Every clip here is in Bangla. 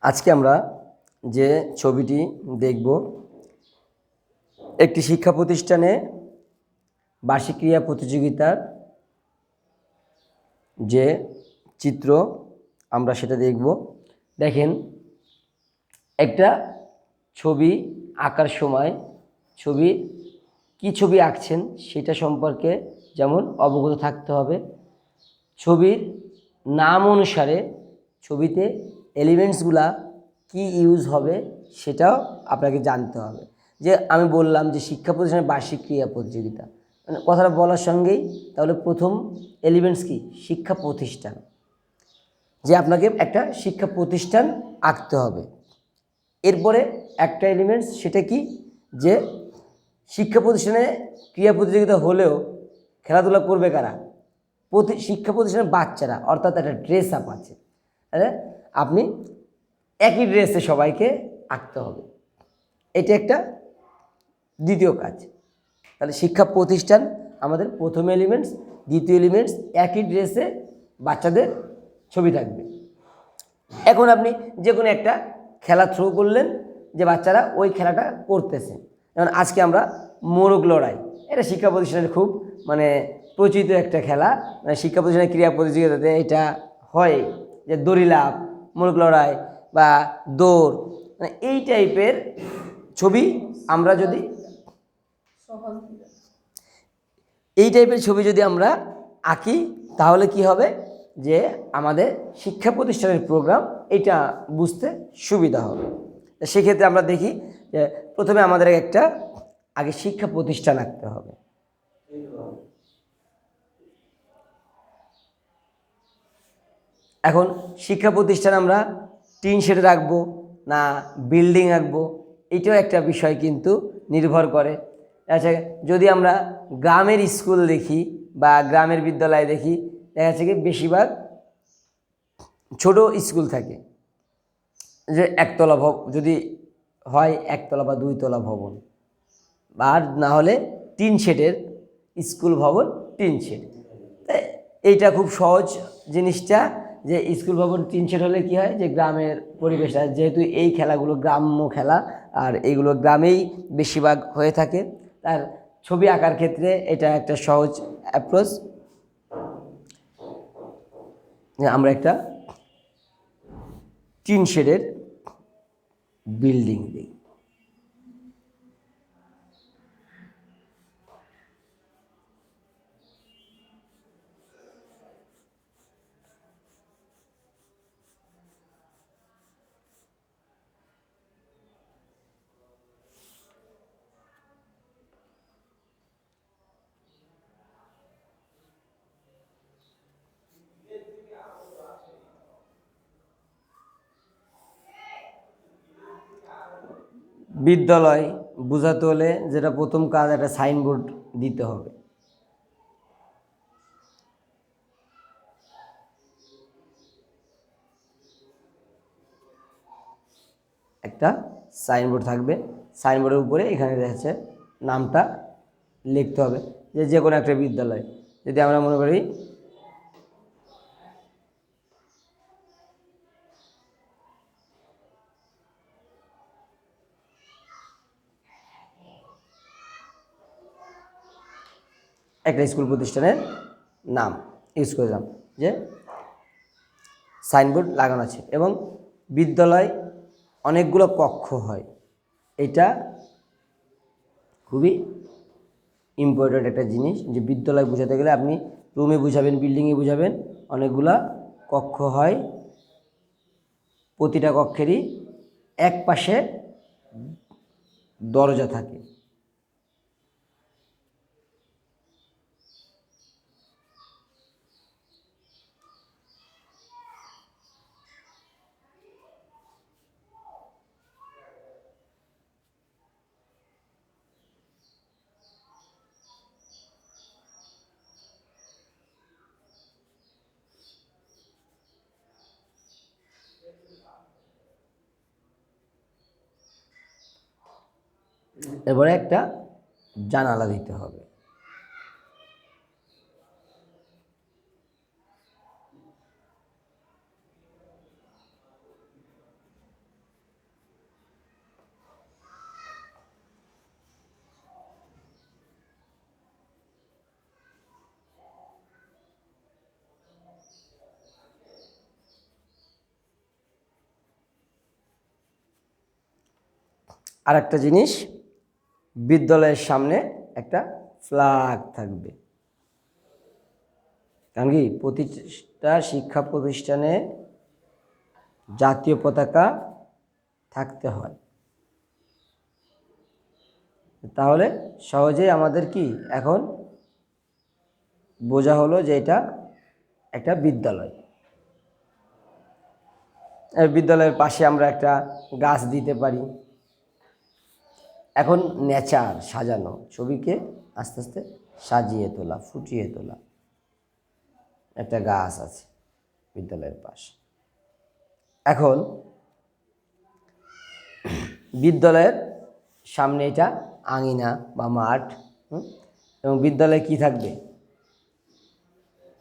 আজকে আমরা যে ছবিটি দেখব, একটি শিক্ষা প্রতিষ্ঠানে বার্ষিক ক্রীড়া প্রতিযোগিতার যে চিত্র আমরা সেটা দেখব। দেখেন, একটা ছবি আঁকার সময় কি ছবি আঁকছেন সেটা সম্পর্কে যেমন অবগত থাকতে হবে, ছবির নাম অনুসারে ছবিতে এলিমেন্টসগুলা কি ইউজ হবে সেটাও আপনাকে জানতে হবে। যে আমি বললাম যে শিক্ষা প্রতিষ্ঠানের বার্ষিক ক্রীড়া প্রতিযোগিতা, মানে কথাটা বলার সঙ্গেই তাহলে প্রথম এলিমেন্টস কি? শিক্ষা প্রতিষ্ঠান। যে আপনাকে একটা শিক্ষা প্রতিষ্ঠান আঁকতে হবে। এরপরে একটা এলিমেন্টস, সেটা কি? যে শিক্ষা প্রতিষ্ঠানে ক্রীড়া প্রতিযোগিতা হলেও খেলাধুলা করবে কারা? শিক্ষা প্রতিষ্ঠানের বাচ্চারা, অর্থাৎ একটা ড্রেস আপ আছে, আপনি একই ড্রেসে সবাইকে আঁকতে হবে। এটা একটা দ্বিতীয় কাজ। তাহলে শিক্ষা প্রতিষ্ঠান আমাদের প্রথম এলিমেন্টস, দ্বিতীয় এলিমেন্টস একই ড্রেসে বাচ্চাদের ছবি থাকবে। এখন আপনি যে কোনো একটা খেলা থ্রো করলেন, যে বাচ্চারা ওই খেলাটা করতেছে। যেমন আজকে আমরা মোরগ লড়াই, এটা শিক্ষা প্রতিষ্ঠানের খুব প্রচলিত একটা খেলা, শিক্ষা প্রতিষ্ঠানের ক্রীড়া প্রতিযোগিতাতে এটা হয়, যে দড়ি লাফ, মোরগ লড়াই বা দৌড়, এই টাইপের ছবি আমরা যদি আমরা আঁকি তাহলে কি হবে? যে আমাদের শিক্ষা প্রতিষ্ঠানের প্রোগ্রাম এটা বুঝতে সুবিধা হবে। সেক্ষেত্রে আমরা দেখি যে প্রথমে আমাদের একটা আগে শিক্ষা প্রতিষ্ঠান আঁকতে হবে। এখন শিক্ষা প্রতিষ্ঠান আমরা টিন শেডে রাখবো না বিল্ডিং আঁকবো, এটাও একটা বিষয় কিন্তু নির্ভর করে। আচ্ছা, যদি আমরা গ্রামের স্কুল দেখি বা গ্রামের বিদ্যালয় দেখি, দেখা যাচ্ছে কি বেশিরভাগ ছোট স্কুল থাকে, যে একতলা যদি হয় একতলা বা দুইতলা ভবন, আর না হলে টিন শেডের স্কুল ভবন, টিন শেড। এইটা খুব সহজ জিনিসটা, যে স্কুল ভবন টিন শেড হলে কি হয়, যে গ্রামের পরিবেশটা, যেহেতু এই খেলাগুলো গ্রাম্য খেলা আর এইগুলো গ্রামেই বেশিরভাগ হয়ে থাকে, তার ছবি আঁকার ক্ষেত্রে এটা একটা সহজ অ্যাপ্রোচ। আমরা একটা টিন শেডের বিল্ডিং দিই। বিদ্যালয় বোঝাতে হলে যেটা প্রথম কাজ, একটা সাইনবোর্ড দিতে হবে। একটা সাইনবোর্ড থাকবে, সাইনবোর্ডের উপরে এখানে দেখা নামটা লিখতে হবে, যে কোনো একটা বিদ্যালয়। যদি আমরা মনে করি একটা স্কুল প্রতিষ্ঠানের নাম ইউজ করলাম, যে সাইনবোর্ড লাগানো আছে, এবং বিদ্যালয় অনেকগুলো কক্ষ হয়, এটা খুবই ইম্পর্ট্যান্ট একটা জিনিস। যে বিদ্যালয় বোঝাতে গেলে আপনি রুমে বুঝাবেন, বিল্ডিংয়ে বুঝাবেন, অনেকগুলা কক্ষ হয়, প্রতিটা কক্ষেরই এক পাশে দরজা থাকে। এবারে একটা জানালা দিতে হবে। আর একটা জিনিস, বিদ্যালয়ের সামনে একটা ফ্ল্যাগ থাকবে। কারণ কি, প্রতিটা শিক্ষা প্রতিষ্ঠানে জাতীয় পতাকা থাকতে হয়। তাহলে সহজেই আমাদের কি এখন বোঝা হলো যে এটা একটা বিদ্যালয়। বিদ্যালয়ের পাশে আমরা একটা গাছ দিতে পারি। এখন নেচার সাজানো, ছবিকে আস্তে আস্তে সাজিয়ে তোলা, ফুটিয়ে তোলা। একটা গাছ আছে বিদ্যালয়ের পাশে। এখন বিদ্যালয়ের সামনে এটা আঙিনা বা মাঠ, এবং বিদ্যালয়ে কি থাকবে,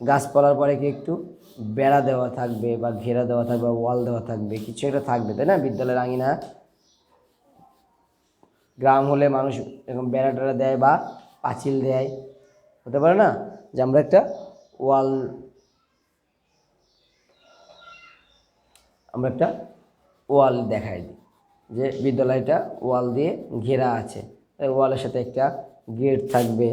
গাছপালার পরে কি একটু বেড়া দেওয়া থাকবে বা ঘেরা দেওয়া থাকবে বা ওয়াল দেওয়া থাকবে, কিছু একটা থাকবে, তাই না? বিদ্যালয়ের আঙিনা, গ্রাম হলে মানুষ এরকম বেড়া টেড়া দেয় বা পাঁচিল দেয়, হতে পারে না যে আমরা একটা ওয়াল, দেখাই দিই যে বিদ্যালয়টা ওয়াল দিয়ে ঘেরা আছে, ওয়ালের সাথে একটা গেট থাকবে।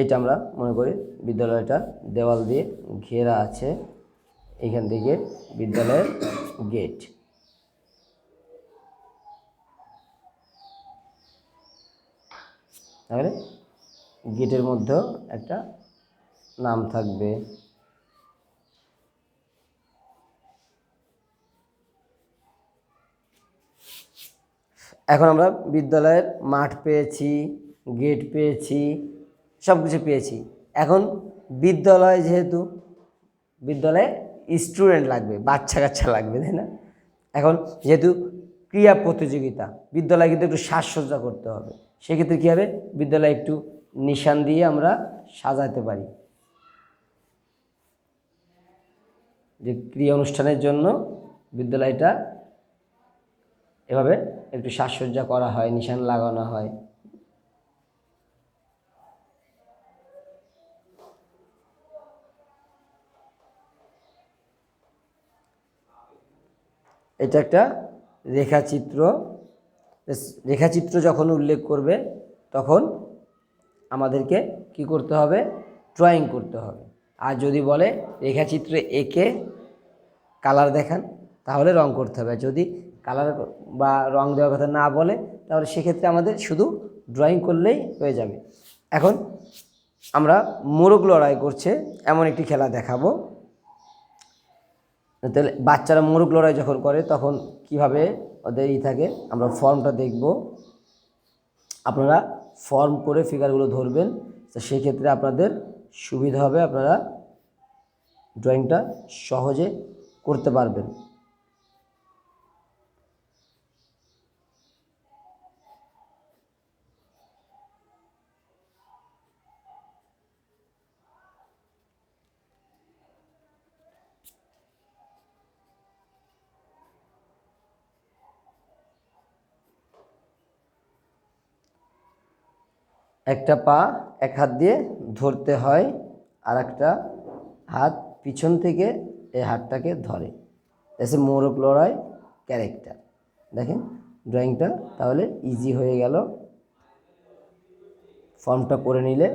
এটা আমরা মনে করি বিদ্যালয়টা দেওয়াল দিয়ে ঘেরা আছে, এখান থেকে বিদ্যালয়ের গেট। তাহলে গেটের মধ্যেও একটা নাম থাকবে। এখন আমরা বিদ্যালয়ের মাঠ পেয়েছি, গেট পেয়েছি, সব কিছু পেয়েছি। এখন বিদ্যালয়, যেহেতু বিদ্যালয়ে স্টুডেন্ট লাগবে, বাচ্চা কাচ্চা লাগবে, তাই না? এখন যেহেতু ক্রীড়া প্রতিযোগিতা, বিদ্যালয়ে কিন্তু একটু সাজসজ্জা করতে হবে। সেক্ষেত্রে কী হবে, বিদ্যালয়ে একটু নিশান দিয়ে আমরা সাজাতে পারি, যে ক্রীড়া অনুষ্ঠানের জন্য বিদ্যালয়টা এভাবে একটু সাজসজ্জা করা হয়, নিশান লাগানো হয়। এটা একটা রেখাচিত্র। রেখাচিত্র যখন উল্লেখ করবে তখন আমাদেরকে কি করতে হবে, ড্রয়িং করতে হবে। আর যদি বলে রেখাচিত্রে এঁকে কালার দেখান, তাহলে রং করতে হবে। যদি কালার বা রং দেওয়ার কথা না বলে, তাহলে সেক্ষেত্রে আমাদের শুধু ড্রয়িং করলেই হয়ে যাবে। এখন আমরা মোরগ লড়াই করছে এমন একটি খেলা দেখাবো। তাহলে বাচ্চারা মোরগ লড়াই যখন করে তখন কিভাবে ওদের থাকে, আমরা ফর্মটা দেখব। আপনারা ফর্ম করে ফিগারগুলো ধরবেন, তো সেক্ষেত্রে আপনাদের সুবিধা হবে, আপনারা ড্রয়িংটা সহজে করতে পারবেন। একটা পা এক হাত দিয়ে ধরতে হয়, আর একটা হাত পিছন থেকে এই হাতটাকে ধরে। এসে মোরগ লড়াই ক্যারেক্টার। দেখেন ড্রয়িংটা তাহলে ইজি হয়ে গেল ফর্মটা করে নিলে।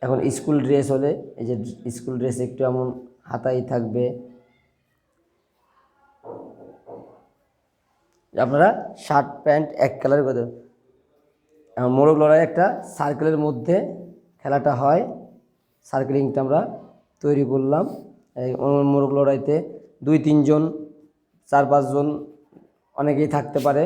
এখন স্কুল ড্রেস হলে, এই যে স্কুল ড্রেস একটু এমন হাতাই থাকবে। আপনারা শার্ট প্যান্ট এক কালারের করে, মোরগ লড়াই একটা সার্কেলের মধ্যে খেলাটা হয়। সার্কেলিংটা আমরা তৈরি করলাম। এই মোরগ লড়াইতে 2-3 জন, 4-5 জন অনেকেই থাকতে পারে।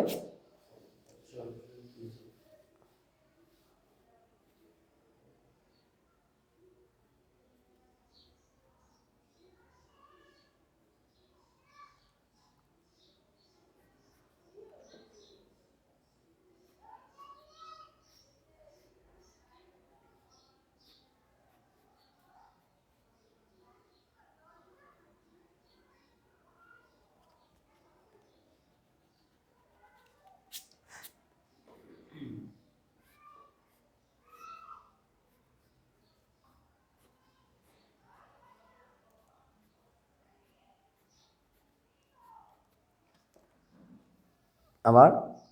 আবার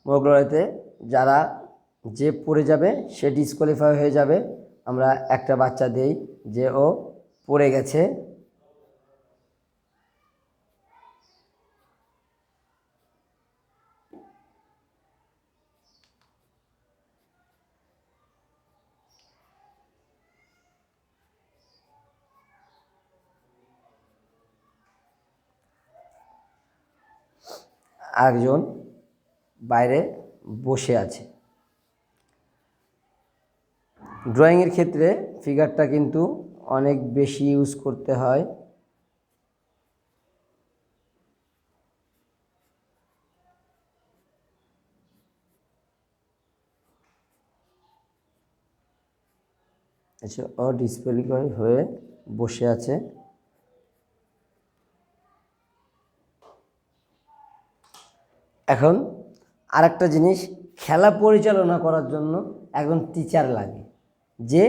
মোগলড়াইতে যারা যে পড়ে যাবে সে ডিসকোয়ালিফাই হয়ে যাবে। আমরা একটা বাচ্চা দেই যে ও পড়ে গেছে, আরেকজন বাইরে বসে আছে। ড্রয়িংয়ের ক্ষেত্রে ফিগারটা কিন্তু অনেক বেশি ইউজ করতে হয়। আচ্ছা, ও ডিসপ্লে হয়ে বসে আছে। এখন আরেকটা জিনিস, খেলা পরিচালনা করার জন্য একজন টিচার লাগে যে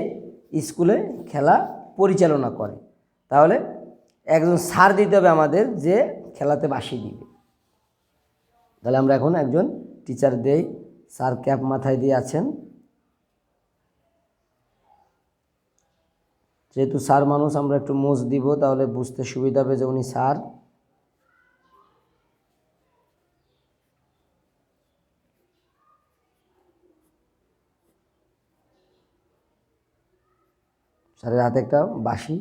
স্কুলে খেলা পরিচালনা করে। তাহলে একজন স্যার দিতে হবে আমাদের যে খেলাতে বাঁশি দিবে। তাহলে আমরা এখন একজন টিচার দেই। স্যার ক্যাপ মাথায় দিয়ে আছেন, যেহেতু স্যার মানুষ আমরা একটু মোজ দিব, তাহলে বুঝতে সুবিধা হবে যে উনি স্যার। স্যারের হাতে একটা বাঁশি।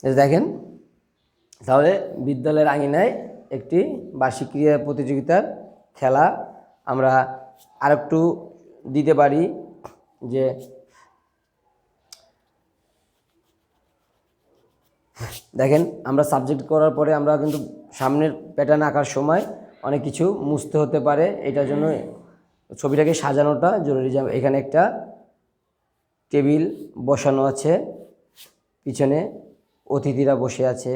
দেখেন, তাহলে বিদ্যালয়ের আঙিনায় একটি বার্ষিক ক্রীড়া প্রতিযোগিতার খেলা আমরা আরেকটু দিতে পারি। যে দেখেন, আমরা সাবজেক্ট করার পরে আমরা কিন্তু সামনের প্যাটার্ন আঁকার সময় অনেক কিছু মুছতে হতে পারে। এটার জন্য ছবিটাকে সাজানোটা জরুরি। যেমন এখানে একটা টেবিল বসানো আছে, পিছনে অতিথিরা বসে আছে।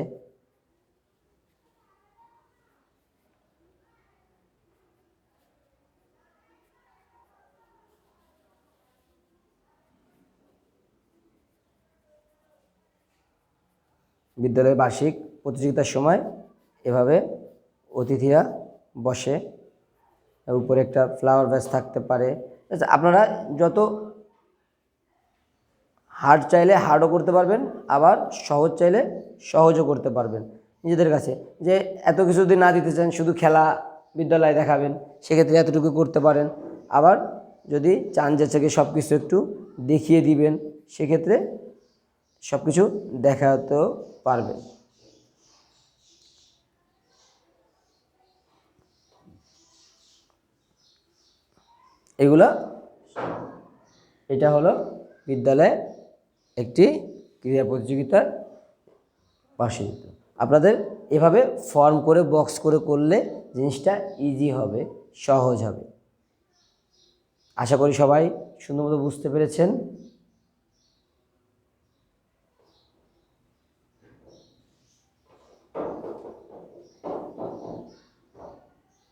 বিদ্যালয়ের বার্ষিক প্রতিযোগিতার সময় এভাবে অতিথিরা বসে, উপরে একটা ফ্লাওয়ার ভ্যাস থাকতে পারে। আপনারা যত হার্ড চাইলে হার্ডও করতে পারবেন, আবার সহজ চাইলে সহজও করতে পারবেন নিজেদের কাছে। যে এত কিছু যদি না দিতে চান, শুধু খেলা বিদ্যালয়ে দেখাবেন, সেক্ষেত্রে এতটুকু করতে পারেন। আবার যদি চান যে সব কিছু একটু দেখিয়ে দিবেন, সেক্ষেত্রে সব কিছু দেখাতেও পারবেন। এটা হলো বিদ্যালয়ে একটি ক্রীড়া প্রতিযোগিতার বার্ষিক। আপনাদের এভাবে ফর্ম করে বক্স করে করলে জিনিসটা ইজি হবে, সহজ হবে। আশা করি সবাই সুন্দর মতো বুঝতে পেরেছেন।